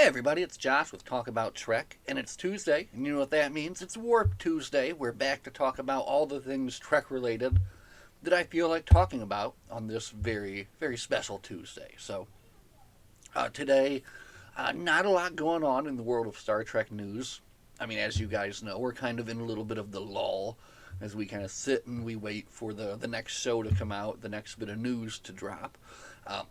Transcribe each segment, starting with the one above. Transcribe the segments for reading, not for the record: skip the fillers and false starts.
Hey everybody, it's Josh with Talk About Trek, and it's Tuesday, and you know what that means? It's Warp Tuesday. We're back to talk about all the things Trek related that I feel like talking about on this very, very special Tuesday. Today, not a lot going on in the world of Star Trek news. I mean, as you guys know, we're kind of in a little bit of the lull as we kind of sit and we wait for the next show to come out, the next bit of news to drop.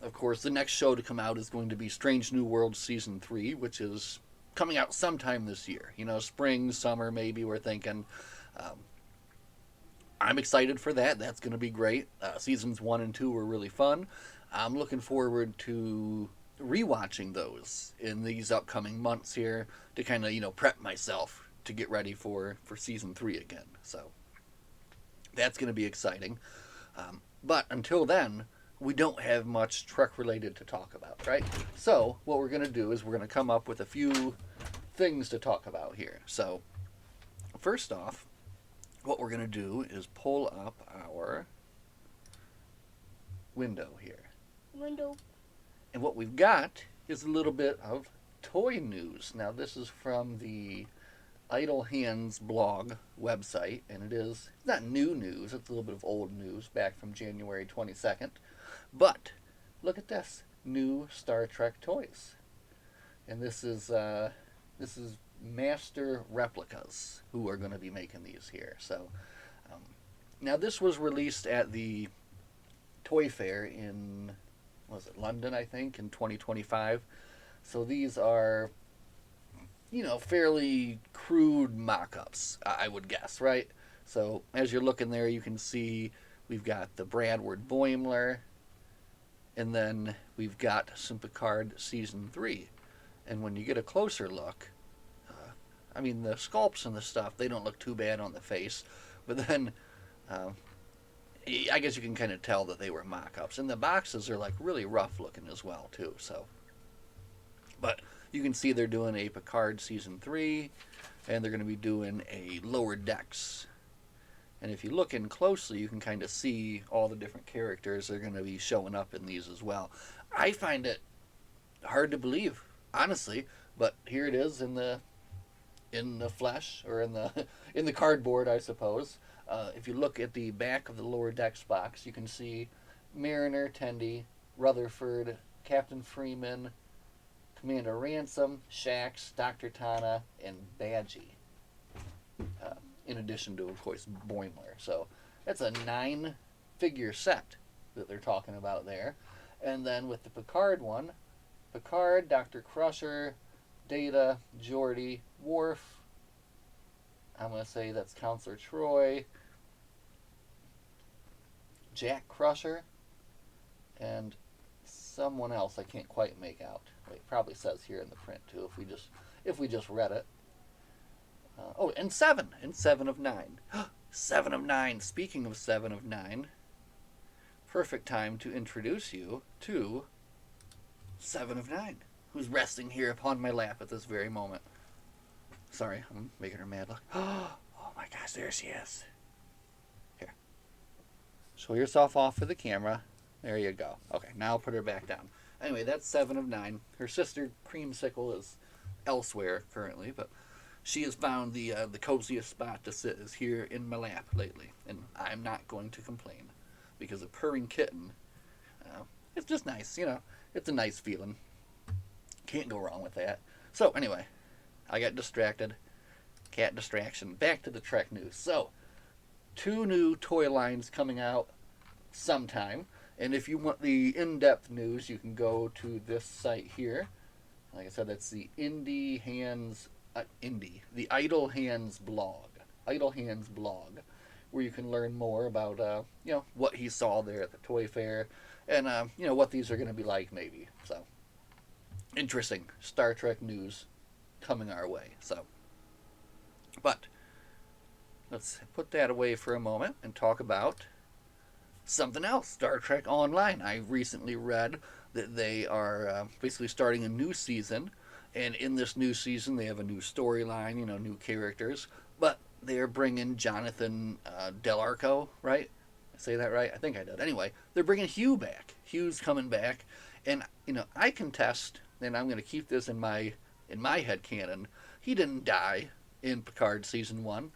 Of course, the next show to come out is going to be Strange New World Season 3, which is coming out sometime this year. You know, spring, summer, maybe, we're thinking. Um, I'm excited for that. That's going to be great. Seasons 1 and 2 were really fun. I'm looking forward to rewatching those in these upcoming months here to kind of, prep myself to get ready for Season 3 again. So that's going to be exciting. But until then, we don't have much Trek related to talk about, right? So what we're going to do is we're going to come up with a few things to talk about here. So first off, what we're going to do is pull up our window here. Window. And what we've got is a little bit of toy news. Now this is from the Idle Hands blog website, and it's not new news, it's a little bit of old news back from January 22nd. But look at this, new Star Trek toys. And this is Master Replicas who are going to be making these here. So now this was released at the Toy Fair in, was it London, I think, in 2025. So these are, fairly crude mock-ups, I would guess, right? So as you're looking there, you can see we've got the Bradward Boimler, and then we've got some Picard Season 3. And when you get a closer look, the sculpts and the stuff, they don't look too bad on the face. But then, I guess you can kind of tell that they were mock-ups. And the boxes are, really rough looking as well, too. But you can see they're doing a Picard Season 3, and they're going to be doing a Lower Decks. And if you look in closely, you can kind of see all the different characters that are going to be showing up in these as well. I find it hard to believe, honestly, but here it is in the flesh, or in the in the cardboard, I suppose. If you look at the back of the Lower Decks box, you can see Mariner, Tendi, Rutherford, Captain Freeman, Commander Ransom, Shax, Dr. Tana, and Badgie. In addition to, of course, Boimler. So that's a 9-figure set that they're talking about there. And then with the Picard one, Picard, Dr. Crusher, Data, Geordi, Worf, I'm going to say that's Counselor Troy, Jack Crusher, and someone else I can't quite make out. It probably says here in the print too if we just read it. And 7 of 9. 7 of 9. Speaking of 7 of 9, perfect time to introduce you to 7 of 9, who's resting here upon my lap at this very moment. Sorry, I'm making her mad. Look. Oh my gosh, there she is. Here. Show yourself off for the camera. There you go. Okay, now I'll put her back down. Anyway, that's 7 of 9. Her sister, Creamsicle, is elsewhere currently, but she has found the coziest spot to sit is here in my lap lately, and I'm not going to complain, because a purring kitten, it's just nice, It's a nice feeling. Can't go wrong with that. So anyway, I got distracted. Cat distraction. Back to the Trek news. So, 2 new toy lines coming out sometime, and if you want the in-depth news, you can go to this site here. Like I said, that's the the Idle Hands blog. Idle Hands blog, where you can learn more about, what he saw there at the Toy Fair, and, what these are going to be like, maybe. So, interesting Star Trek news coming our way. So, but let's put that away for a moment and talk about something else. Star Trek Online. I recently read that they are basically starting a new season, and in this new season they have a new storyline, new characters, but they're bringing Jonathan Del Arco, right? Say that right? I think I did. Anyway, they're bringing Hugh back. Hugh's coming back, and I can test and I'm going to keep this in my head canon. He didn't die in Picard season one.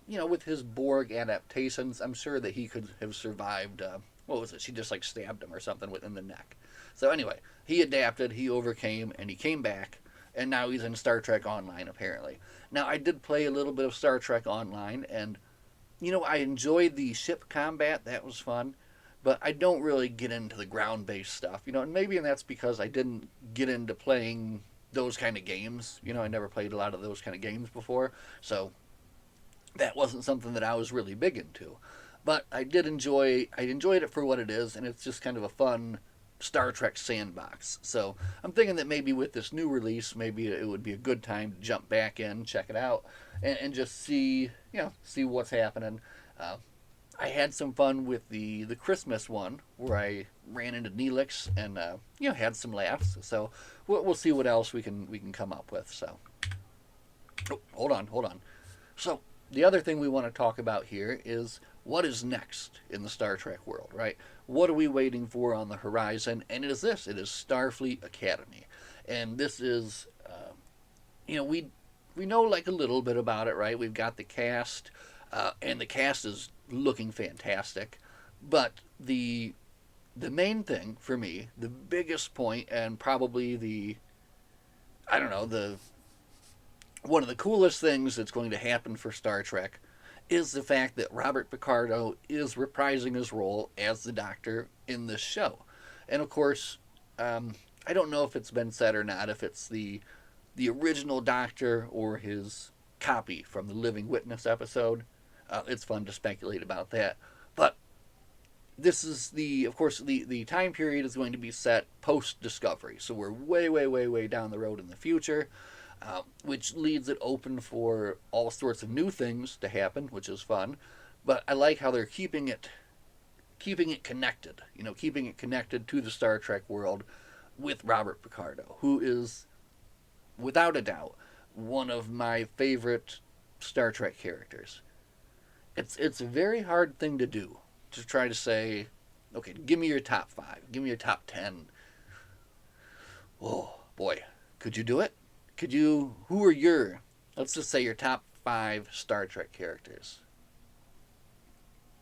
With his Borg adaptations, I'm sure that he could have survived. What was it? She just like stabbed him or something within the neck. So anyway, he adapted, he overcame, and he came back, and now he's in Star Trek Online apparently. Now I did play a little bit of Star Trek Online, and I enjoyed the ship combat. That was fun. But I don't really get into the ground based stuff, and maybe that's because I didn't get into playing those kind of games. I never played a lot of those kind of games before. So that wasn't something that I was really big into. But I enjoyed it for what it is, and it's just kind of a fun Star Trek sandbox. So I'm thinking that maybe with this new release, maybe it would be a good time to jump back in, check it out, and just see what's happening. I had some fun with the Christmas one where I ran into Neelix and had some laughs. So we'll see what else we can come up with. So hold on. So the other thing we want to talk about here is what is next in the Star Trek world, right? What are we waiting for on the horizon? And it is this. It is Starfleet Academy, and this is we know like a little bit about it, right? We've got the cast, and the cast is looking fantastic. But the main thing for me, the biggest point, and probably the one of the coolest things that's going to happen for Star Trek is the fact that Robert Picardo is reprising his role as the Doctor in this show. And of course, I don't know if it's been said or not, if it's the original Doctor or his copy from the Living Witness episode. It's fun to speculate about that. But this is of course, the time period is going to be set post-Discovery. So we're way, way, way, way down the road in the future, which leaves it open for all sorts of new things to happen, which is fun. But I like how they're keeping it connected, keeping it connected to the Star Trek world with Robert Picardo, who is, without a doubt, one of my favorite Star Trek characters. It's a very hard thing to do, to try to say, okay, give me your top 5, give me your top 10. Oh boy, could you do it? Who are let's just say your top 5 Star Trek characters?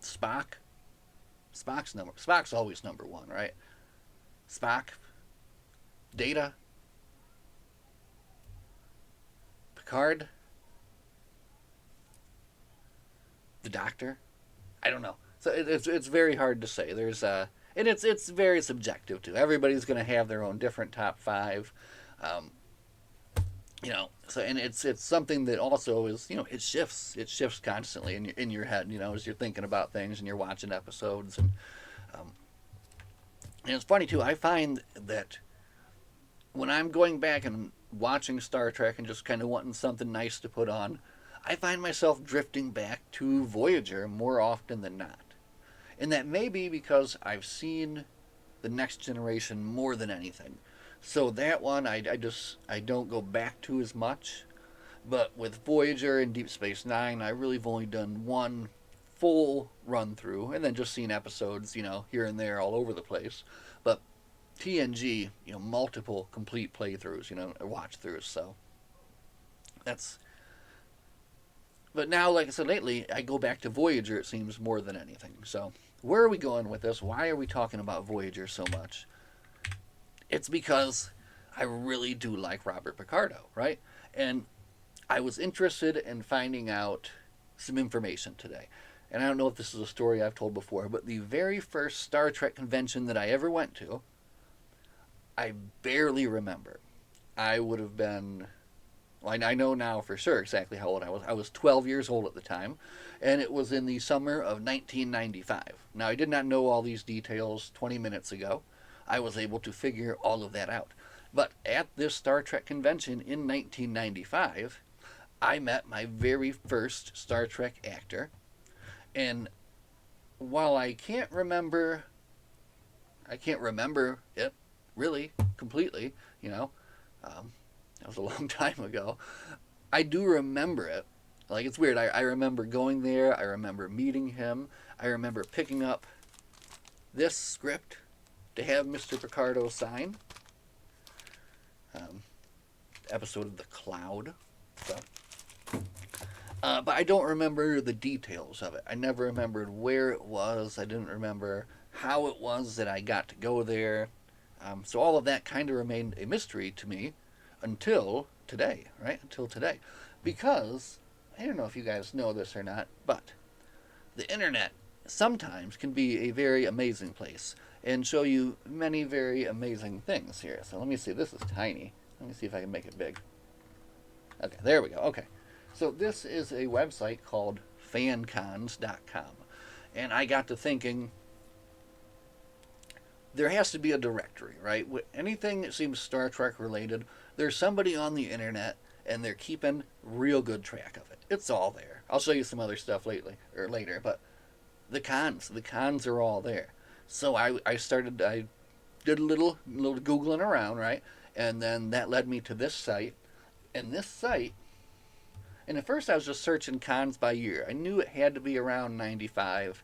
Spock? Spock's always number 1, right? Spock? Data? Picard? The Doctor? I don't know. So it's very hard to say. There's and it's very subjective too. Everybody's going to have their own different top 5. So, and it's something that also is, it shifts constantly in your head, as you're thinking about things and you're watching episodes, and it's funny too. I find that when I'm going back and watching Star Trek and just kind of wanting something nice to put on, I find myself drifting back to Voyager more often than not. And that may be because I've seen The Next Generation more than anything. So that one I don't go back to as much. But with Voyager and Deep Space Nine, I really have only done one full run through, and then just seen episodes, here and there all over the place. But TNG, multiple complete playthroughs, watch throughs. So that's. But now, like I said, lately I go back to Voyager. It seems more than anything. So where are we going with this? Why are we talking about Voyager so much? It's because I really do like Robert Picardo, right? And I was interested in finding out some information today. And I don't know if this is a story I've told before, but the very first Star Trek convention that I ever went to, I barely remember. I would have been, well, I know now for sure exactly how old I was. I was 12 years old at the time, and it was in the summer of 1995. Now, I did not know all these details 20 minutes ago. I was able to figure all of that out. But at this Star Trek convention in 1995, I met my very first Star Trek actor. And while I can't remember it really completely, that was a long time ago. I do remember it. Like, it's weird. I remember going there. I remember meeting him. I remember picking up this script to have Mr. Picardo sign. episode of The Cloud. So, but I don't remember the details of it. I never remembered where it was. I didn't remember how it was that I got to go there. So all of that kind of remained a mystery to me until today, right? Until today. Because, I don't know if you guys know this or not, but the internet sometimes can be a very amazing place and show you many very amazing things here. So let me see. This is tiny. Let me see if I can make it big. Okay, there we go. Okay. So this is a website called fancons.com. And I got to thinking, there has to be a directory, right? Anything that seems Star Trek related, there's somebody on the internet and they're keeping real good track of it. It's all there. I'll show you some other stuff later, but the cons are all there. So I did a little Googling around, right? And then that led me to this site. And this site, and at first I was just searching cons by year. I knew it had to be around 95.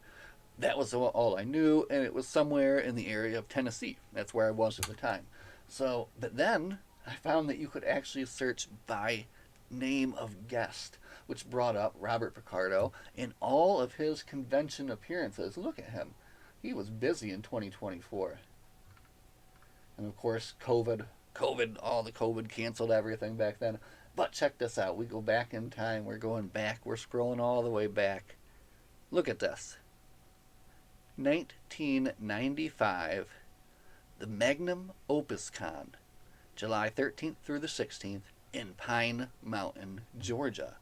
That was all I knew, and it was somewhere in the area of Tennessee. That's where I was at the time. So, but then I found that you could actually search by name of guest, which brought up Robert Picardo and all of his convention appearances. Look at him. He was busy in 2024. And of course, all the COVID canceled everything back then. But check this out. We go back in time. We're going back. We're scrolling all the way back. Look at this. 1995, the Magnum Opus Con, July 13th through the 16th in Pine Mountain, Georgia.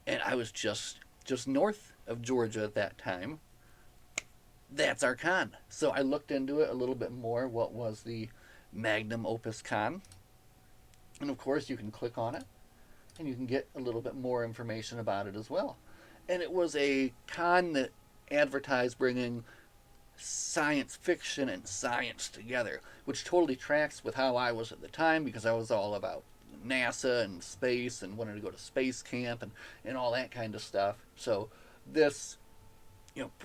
And I was just north of Georgia at that time. That's our con. So I looked into it a little bit more. What was the Magnum Opus Con? And of course, you can click on it and you can get a little bit more information about it as well. And it was a con that advertised bringing science fiction and science together, which totally tracks with how I was at the time, because I was all about NASA and space and wanted to go to space camp and all that kind of stuff. So this,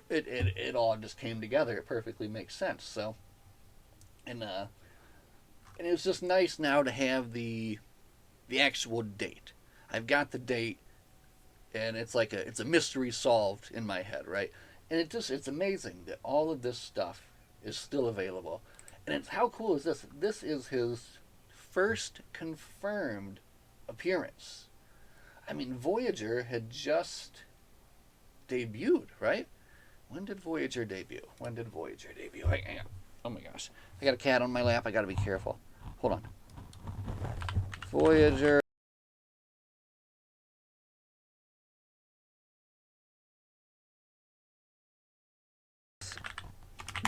it all just came together. It perfectly makes sense. So, and it was just nice now to have the actual date. I've got the date, and it's a mystery solved in my head, right? And it's amazing that all of this stuff is still available. And how cool is this? This is his first confirmed appearance. I mean, Voyager had just debuted, right? When did Voyager debut? Hang on. Oh my gosh. I got a cat on my lap. I got to be careful. Hold on. Voyager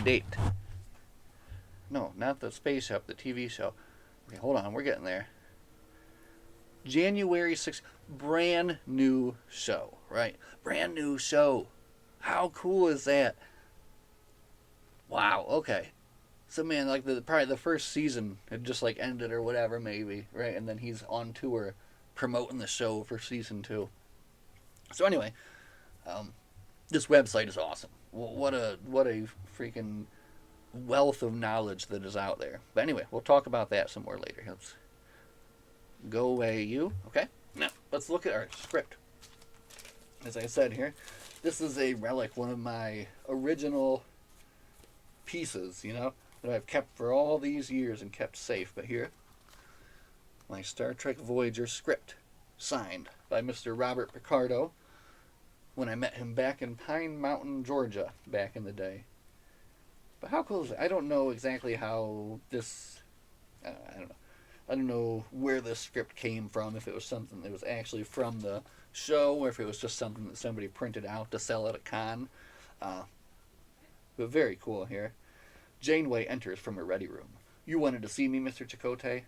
date. No, not the space ship, the TV show. Okay, hold on, we're getting there. January 6th, brand new show, right? Brand new show. How cool is that? Wow, okay. So man, like probably the first season had just like ended or whatever maybe, right? And then he's on tour promoting the show for season 2. So anyway, this website is awesome. What a freaking wealth of knowledge that is out there. But anyway, we'll talk about that some more later. Let's go away, you. Okay. Now let's look at our script. As I said here, this is a relic, one of my original pieces, that I've kept for all these years and kept safe. But here, my Star Trek Voyager script, signed by Mr. Robert Picardo, when I met him back in Pine Mountain, Georgia, back in the day. But how cool is it? I don't know exactly how this... I don't know. I don't know where this script came from, if it was something that was actually from the show, or if it was just something that somebody printed out to sell at a con. But very cool here. Janeway enters from her ready room. You wanted to see me, Mr. Chakotay?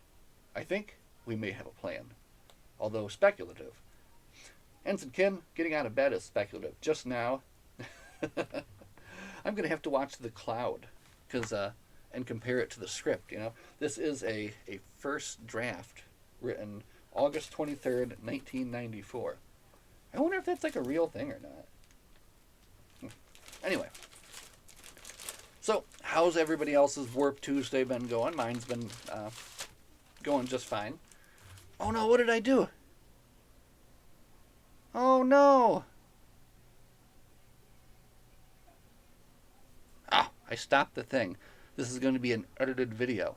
I think we may have a plan, although speculative. Ensign Kim, getting out of bed is speculative. Just now, I'm going to have to watch The Cloud and compare it to the script. This is a first draft written August 23rd, 1994. I wonder if that's like a real thing or not. Anyway, so how's everybody else's Warp Tuesday been going? Mine's been going just fine. Oh no, what did I do? Oh no! Oh, I stopped the thing. This is going to be an edited video.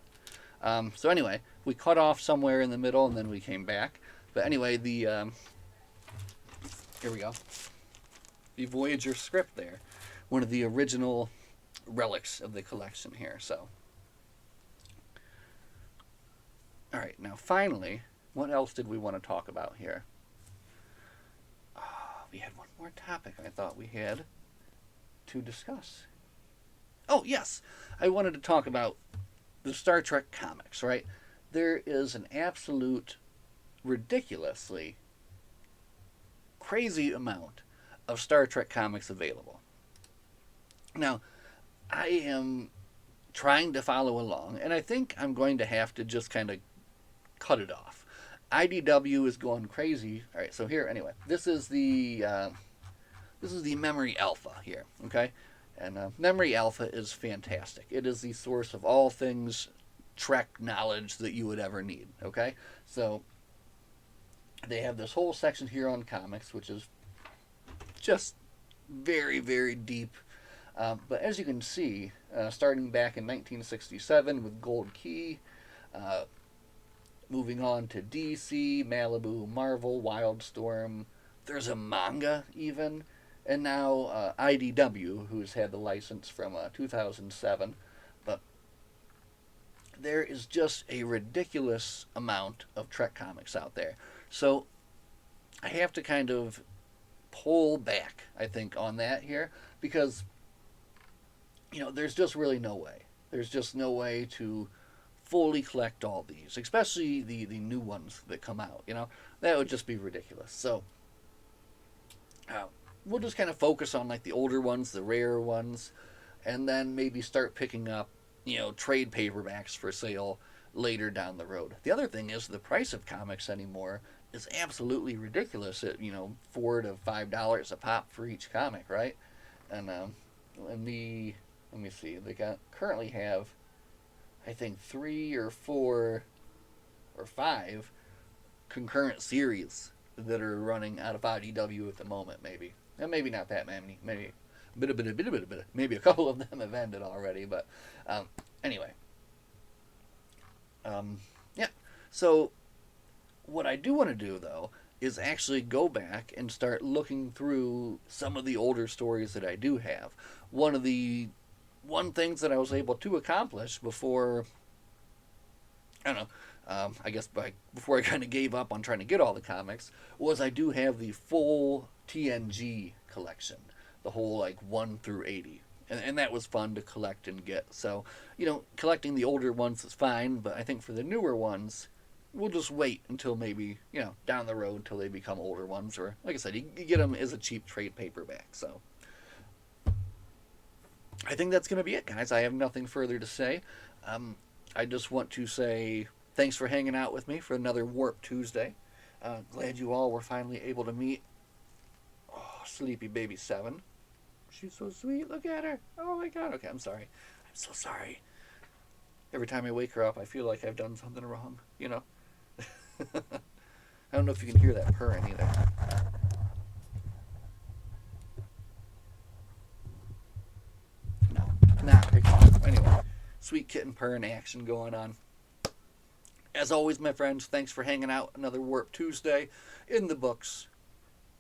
So anyway, we cut off somewhere in the middle and then we came back. But anyway, here we go. The Voyager script there. One of the original relics of the collection here. So, all right, now finally, what else did we want to talk about here? We had one more topic I thought we had to discuss. Oh, yes. I wanted to talk about the Star Trek comics, right? There is an absolute ridiculously crazy amount of Star Trek comics available. Now, I am trying to follow along, and I think I'm going to have to just kind of cut it off. IDW is going crazy. All right, so here, anyway, this is the Memory Alpha here, okay? And Memory Alpha is fantastic. It is the source of all things Trek knowledge that you would ever need, okay? So they have this whole section here on comics, which is just very, very deep. But as you can see, starting back in 1967 with Gold Key, moving on to DC, Malibu, Marvel, Wildstorm, there's a manga even, and now IDW, who's had the license from 2007. But there is just a ridiculous amount of Trek comics out there. So I have to kind of pull back, I think, on that here, because, you know, there's just really no way. There's just no way to fully collect all these, especially the new ones that come out, you know. That would just be ridiculous. So we'll just kind of focus on like the older ones, the rarer ones, and then maybe start picking up, you know, trade paperbacks for sale later down the road. The other thing is the price of comics anymore is absolutely ridiculous at, you know, $4 to $5 a pop for each comic, right? And let me see, they currently have, I think, 3 or 4 or 5 concurrent series that are running out of IDW at the moment, maybe. And maybe not that many, maybe maybe a couple of them have ended already, but anyway. Yeah. So what I do want to do, though, is actually go back and start looking through some of the older stories that I do have. One things that I was able to accomplish before, I don't know, I guess before I kind of gave up on trying to get all the comics, was I do have the full TNG collection, the whole like 1 through 80. And that was fun to collect and get. So, you know, collecting the older ones is fine, but I think for the newer ones, we'll just wait until maybe, you know, down the road till they become older ones. Or, like I said, you get them as a cheap trade paperback. So I think that's going to be it, guys. I have nothing further to say. I just want to say thanks for hanging out with me for another Warp Tuesday. Glad you all were finally able to meet. Oh, sleepy baby 7. She's so sweet. Look at her. Oh my god. Okay, I'm sorry. I'm so sorry. Every time I wake her up, I feel like I've done something wrong, you know? I don't know if you can hear that purring either. No. Anyway, sweet kitten purring action going on. As always, my friends, thanks for hanging out. Another Warp Tuesday in the books.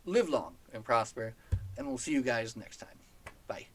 Live long and prosper, and we'll see you guys next time. Bye.